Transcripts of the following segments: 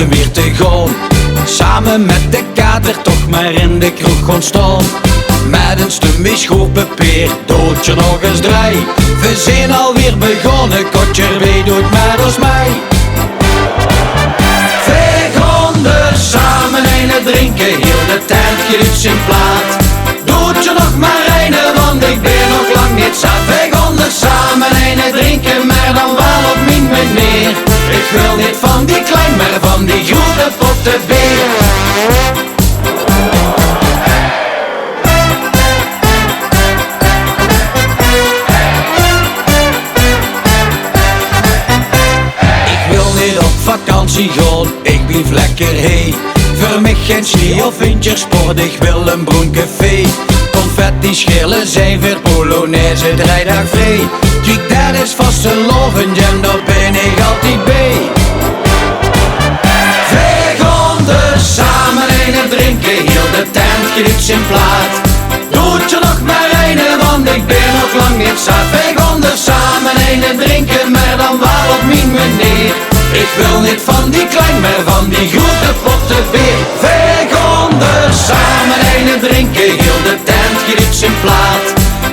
dagen weer te gaan. Samen met de kater toch maar in de kroeg gaan staan. Met een stumie schoolpapier, doodje nog eens draai. We zijn alweer begonnen, kotjer wie doet met ons mij. We gaan er samen een drinken, heel de tijd giet zijn plaat. Doodje nog maar reinen, want ik ben nog lang niet zat. We gaan er samen een drinken, maar dan wel op mijn meneer. Ik wil niet van die klein, maar van die grote potte beer. Vakantie gaan, ik blijf lekker heen. Voor mij geen ski of wintersport, ik wil een bruin café. Confetti schillen zijn voor Polonaise 3 dagen vrij. Kijk, dat is vast een lovend en daar ben ik altijd bij. We gaan er samen een drinken, heel de tent giet zijn plaat. Doet je nog maar een, want ik ben nog lang niet zat. We gaan er samen een drinken, maar dan wel op mijn meneer. Ik wil niet van die klein, maar van die grote potte beer. We gaan er samen een drinken, heel de tent giet zijn plaat.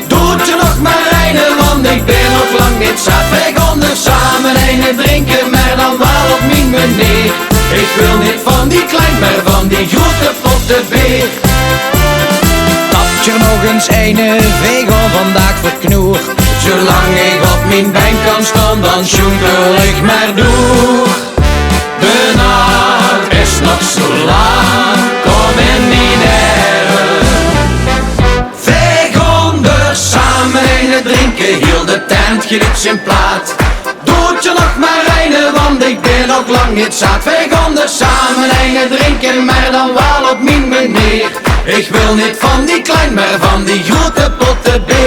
Doet je nog maar een, want ik ben nog lang niet zat. We gaan er samen een drinken, maar dan wel op mijn meneer. Ik wil niet van die klein, maar van die grote potte beer. Tapje nog eens een, we gaan vandaag verknoer. Zolang ik op mijn been kan staan, dan sjoenkel ik maar door. De nacht is nog zo lang, kom in die nerven. We gaan er samen een drinken, heel de tent giet zijn plaat. Doet je nog maar een, want ik ben nog lang niet zat. We gaan er samen een drinken, maar dan wel op mijn meneer. Ik wil niet van die klein, maar van die grote potte beer.